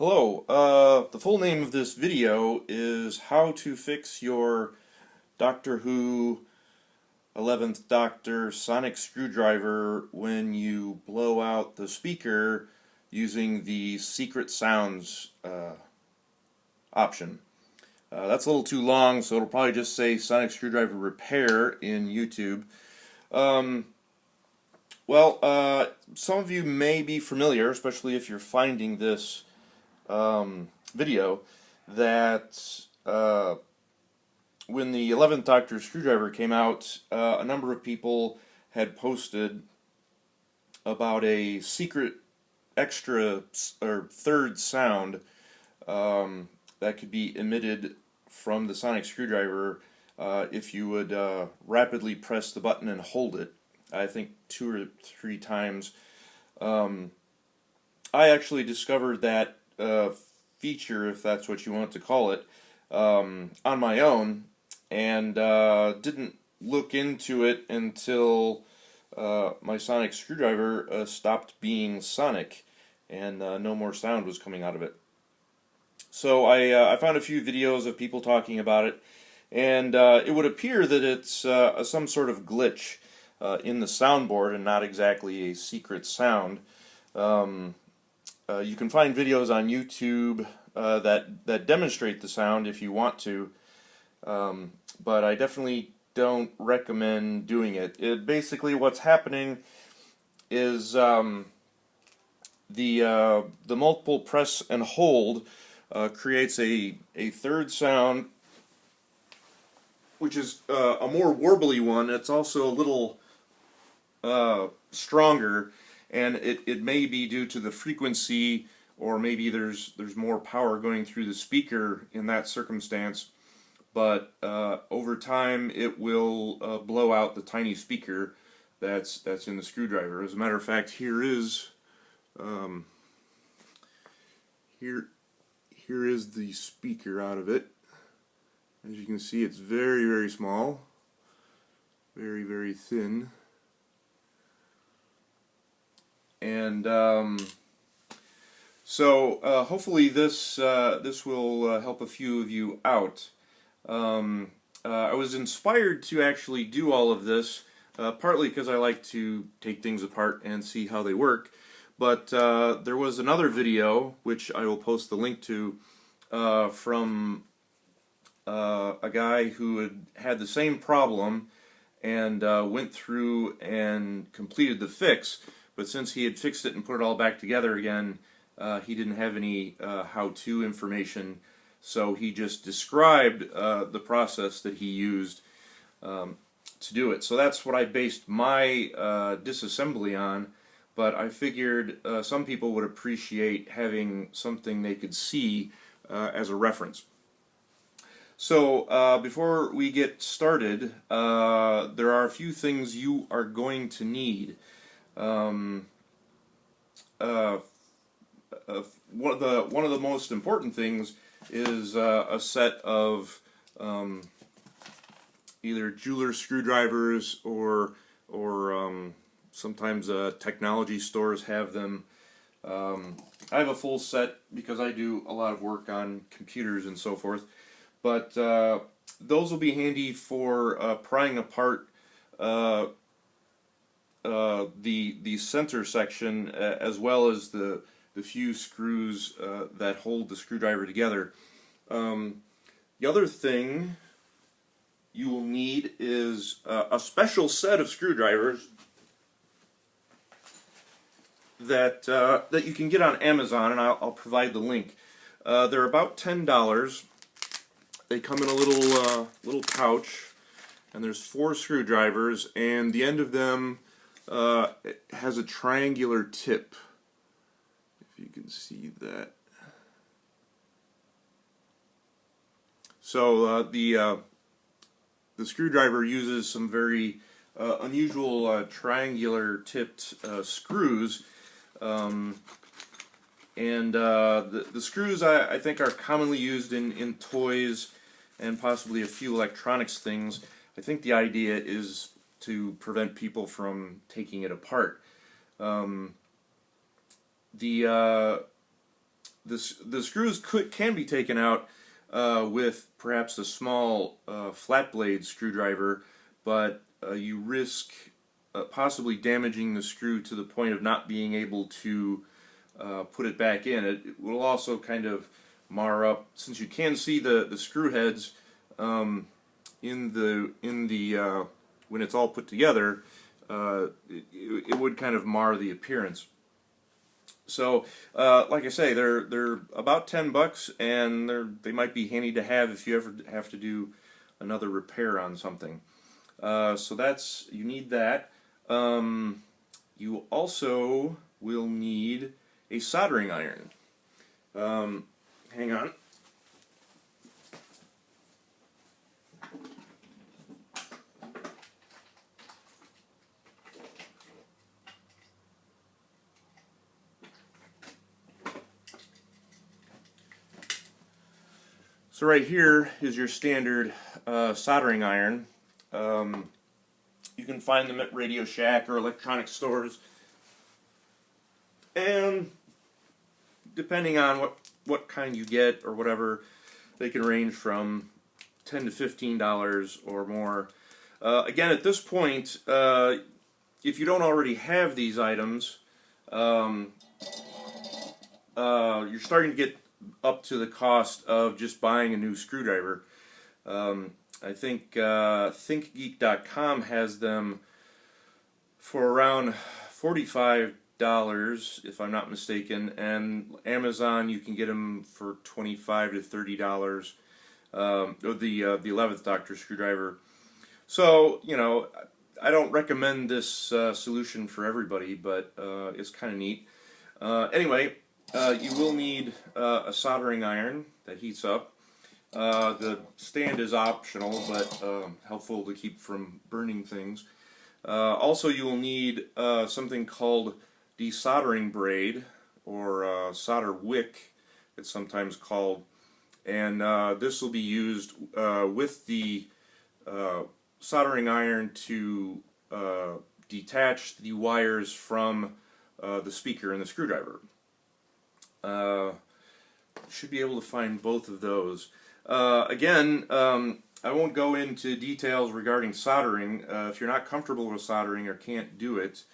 Hello, the full name of this video is how to fix your Doctor Who 11th Doctor sonic screwdriver when you blow out the speaker using the secret sounds option. That's a little too long, so it'll probably just say sonic screwdriver repair in YouTube. Some of you may be familiar, especially if you're finding this video, that when the 11th Doctor screwdriver came out, a number of people had posted about a secret extra or third sound that could be emitted from the sonic screwdriver if you would rapidly press the button and hold it, I think 2 or 3 times. I actually discovered that feature, if that's what you want to call it, on my own, and didn't look into it until my sonic screwdriver stopped being sonic and no more sound was coming out of it. So I found a few videos of people talking about it, and it would appear that it's some sort of glitch in the soundboard and not exactly a secret sound. You can find videos on YouTube that demonstrate the sound if you want to, but I definitely don't recommend doing it. Basically, what's happening is the multiple press and hold creates a third sound, which is a more warbly one. It's also a little stronger. And it may be due to the frequency, or maybe there's more power going through the speaker in that circumstance. But over time, it will blow out the tiny speaker that's in the screwdriver. As a matter of fact, here is the speaker out of it. As you can see, it's very, very small, very, very thin. And hopefully this will help a few of you out. I was inspired to actually do all of this, partly because I like to take things apart and see how they work, but there was another video, which I will post the link to, from a guy who had the same problem and went through and completed the fix. But since he had fixed it and put it all back together again, he didn't have any how-to information, so he just described the process that he used to do it. So that's what I based my disassembly on, but I figured some people would appreciate having something they could see as a reference. So before we get started, there are a few things you are going to need. One of the most important things is a set of either jeweler screwdrivers or sometimes technology stores have them. I have a full set because I do a lot of work on computers and so forth, but those will be handy for prying apart the center section, as well as the few screws that hold the screwdriver together. The other thing you will need is a special set of screwdrivers that you can get on Amazon, and I'll provide the link. They're about $10. They come in a little pouch, and there's 4 screwdrivers, and the end of them it has a triangular tip, if you can see that. So the screwdriver uses some very unusual triangular tipped screws, and the screws I think are commonly used in toys and possibly a few electronics things. I think the idea is to prevent people from taking it apart. The the screws can be taken out with perhaps a small flat blade screwdriver, but you risk possibly damaging the screw to the point of not being able to put it back in. It will also kind of mar up, since you can see the screw heads in the when it's all put together. It would kind of mar the appearance. So, like I say, they're about $10, and they might be handy to have if you ever have to do another repair on something. So you need that. You also will need a soldering iron. Hang on. So right here is your standard soldering iron. You can find them at Radio Shack or electronic stores. And depending on what kind you get or whatever, they can range from $10 to $15 or more. Again, at this point, if you don't already have these items, you're starting to get up to the cost of just buying a new screwdriver. I think ThinkGeek.com has them for around $45, if I'm not mistaken, and Amazon you can get them for $25 to $30. The 11th Doctor screwdriver. So I don't recommend this solution for everybody, but it's kind of neat. Anyway. You will need a soldering iron that heats up. The stand is optional, but helpful to keep from burning things. Also, you will need something called desoldering braid, or solder wick, it's sometimes called. And this will be used with the soldering iron to detach the wires from the speaker and the screwdriver. Should be able to find both of those. Again, I won't go into details regarding soldering. If you're not comfortable with soldering or can't do it,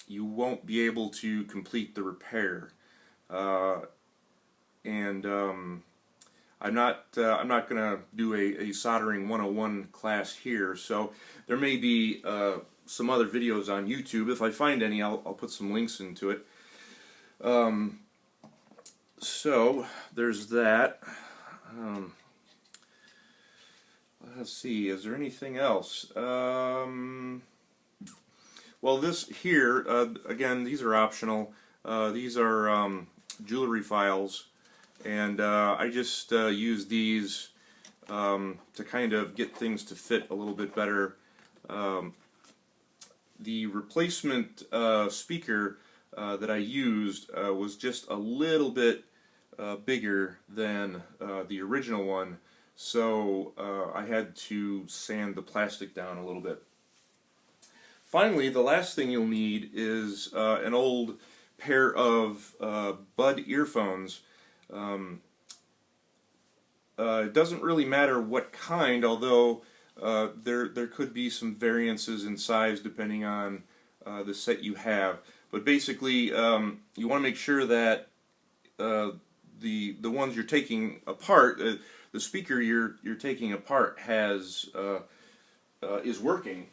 you won't be able to complete the repair. And I'm not going to do a soldering 101 class here, so there may be some other videos on YouTube. If I find any, I'll put some links into it. So there's that. Let's see, is there anything else? Well, this here, again, these are optional. These are jewelry files, and I just use these to kind of get things to fit a little bit better. The replacement speaker that I used was just a little bit bigger than the original one, so I had to sand the plastic down a little bit. Finally, the last thing you'll need is an old pair of Bud earphones. It doesn't really matter what kind, although there could be some variances in size depending on the set you have. But basically, you want to make sure that the ones you're taking apart, the speaker you're taking apart is working.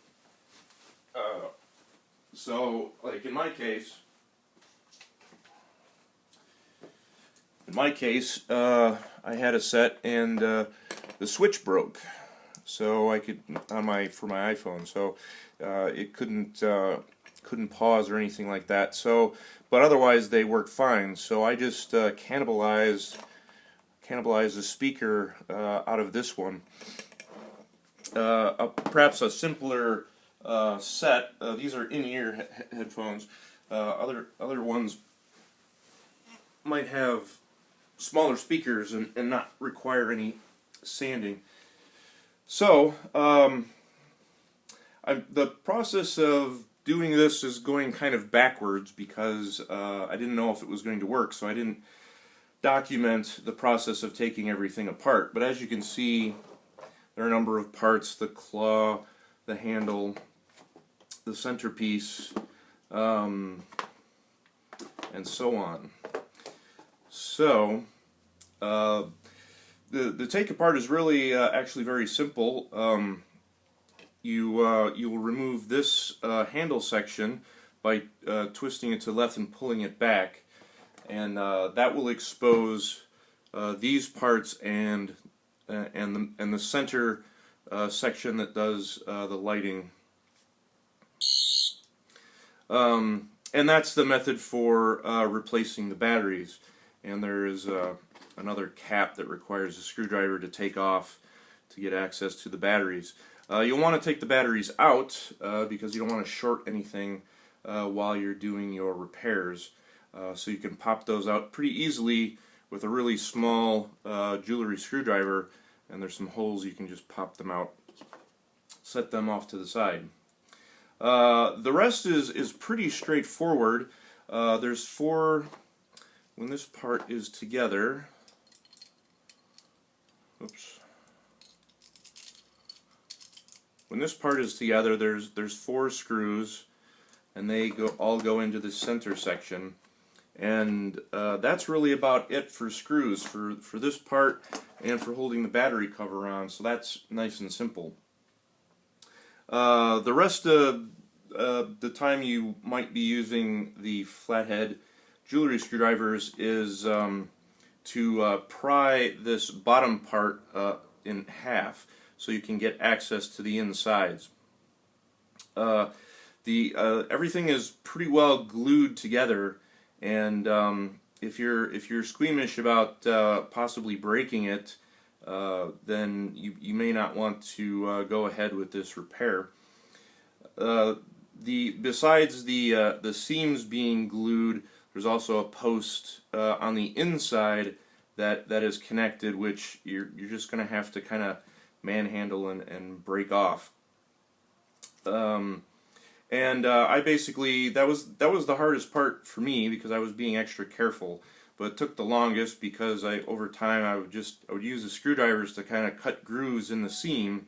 So, like in my case, I had a set and the switch broke. So I could for my iPhone, so it couldn't pause or anything like that. So, but otherwise they worked fine. So I just cannibalized the speaker out of this one. Perhaps a simpler set. These are in-ear headphones. Other ones might have smaller speakers and not require any sanding. So the process of doing this is going kind of backwards because I didn't know if it was going to work, so I didn't document the process of taking everything apart. But as you can see, there are a number of parts: the claw, the handle, the centerpiece, and so on. So the take apart is really actually very simple. You will remove this handle section by twisting it to the left and pulling it back, and that will expose these parts and the center section that does the lighting. And that's the method for replacing the batteries. And there is another cap that requires a screwdriver to take off to get access to the batteries. You'll want to take the batteries out because you don't want to short anything while you're doing your repairs. So you can pop those out pretty easily with a really small jewelry screwdriver, and there's some holes you can just pop them out, set them off to the side. The rest is pretty straightforward. There's four, when this part is together, oops. When this part is together, there's four screws, and they all go into the center section. And that's really about it for screws for this part and for holding the battery cover on. So that's nice and simple. The rest of the time you might be using the flathead jewelry screwdrivers is to pry this bottom part in half so you can get access to the insides. Everything is pretty well glued together, and if you're squeamish about possibly breaking it, then you may not want to go ahead with this repair. Besides the seams being glued, there's also a post on the inside that is connected, which you're just going to have to kind of manhandle and break off. I basically, that was the hardest part for me because I was being extra careful. But it took the longest because over time I would use the screwdrivers to kind of cut grooves in the seam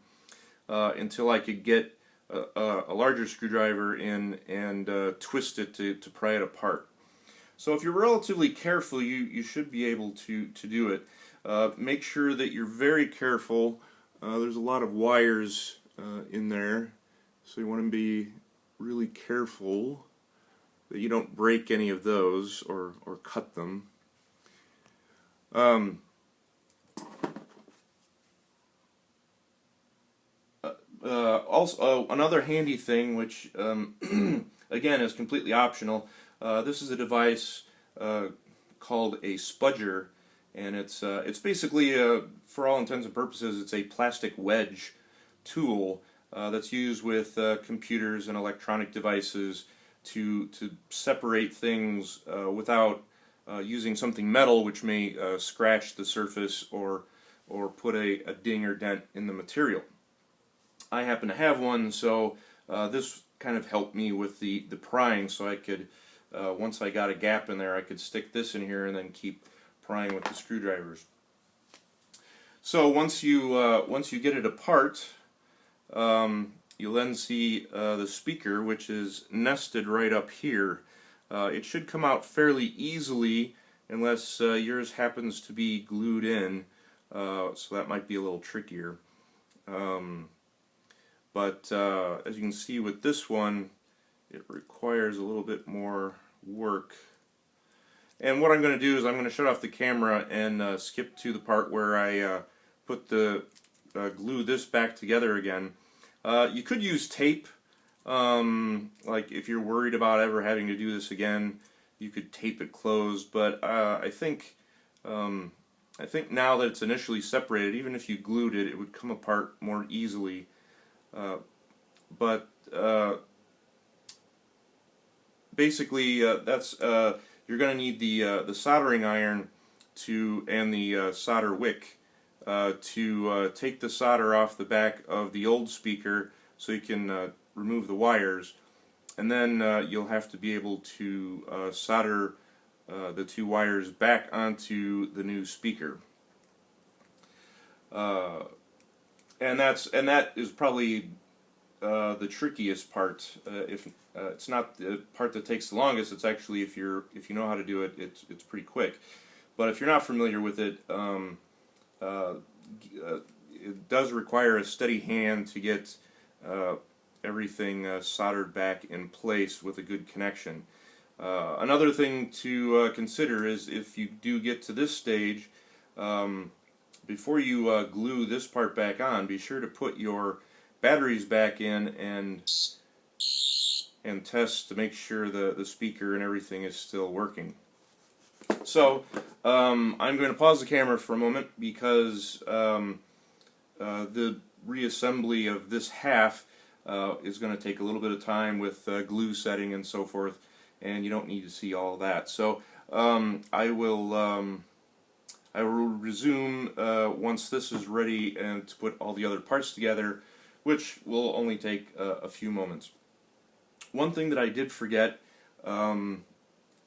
until I could get a larger screwdriver in and twist it to pry it apart. So if you're relatively careful, you should be able to do it. Make sure that you're very careful. There's a lot of wires in there, so you want to be really careful that you don't break any of those or cut them. Also, another handy thing, which again is completely optional, this is a device called a spudger, and it's basically for all intents and purposes it's a plastic wedge tool that's used with computers and electronic devices to separate things without using something metal, which may scratch the surface or put a ding or dent in the material. I happen to have one, so this kind of helped me with the prying, so I could, once I got a gap in there, I could stick this in here and then keep prying with the screwdrivers. So once you get it apart, you'll then see the speaker, which is nested right up here. It should come out fairly easily unless yours happens to be glued in, so that might be a little trickier. But as you can see with this one, it requires a little bit more work. And what I'm going to do is I'm going to shut off the camera and skip to the part where I glue this back together again. You could use tape, like if you're worried about ever having to do this again, you could tape it closed. But I think now that it's initially separated, even if you glued it, it would come apart more easily. Basically, that's you're going to need the soldering iron and the solder wick to take the solder off the back of the old speaker so you can remove the wires. and then you'll have to be able to solder the two wires back onto the new speaker. And that is probably the trickiest part. If it's not the part that takes the longest, it's actually, if you know how to do it, it's pretty quick. But if you're not familiar with it, it does require a steady hand to get everything soldered back in place with a good connection. Another thing to consider is, if you do get to this stage, before you glue this part back on, be sure to put your batteries back in and test to make sure the speaker and everything is still working. So I'm going to pause the camera for a moment, because the reassembly of this half is going to take a little bit of time with glue setting and so forth, and you don't need to see all that. So I will resume once this is ready, and to put all the other parts together, which will only take a few moments. One thing that I did forget, and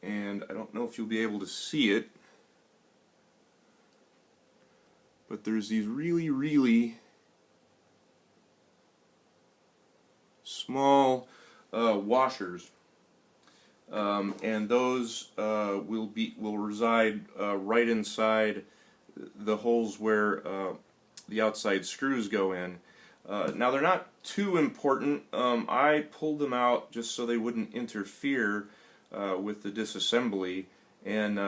I don't know if you'll be able to see it, but there's these really small washers, and those will reside right inside the holes where the outside screws go in. Now, they're not too important. I pulled them out just so they wouldn't interfere with the disassembly, and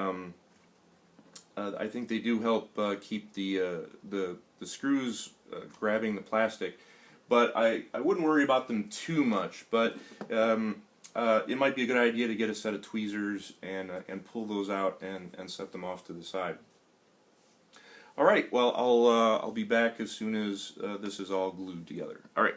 I think they do help keep the screws grabbing the plastic. But I wouldn't worry about them too much. But it might be a good idea to get a set of tweezers and pull those out and set them off to the side. All right. Well, I'll be back as soon as this is all glued together. All right.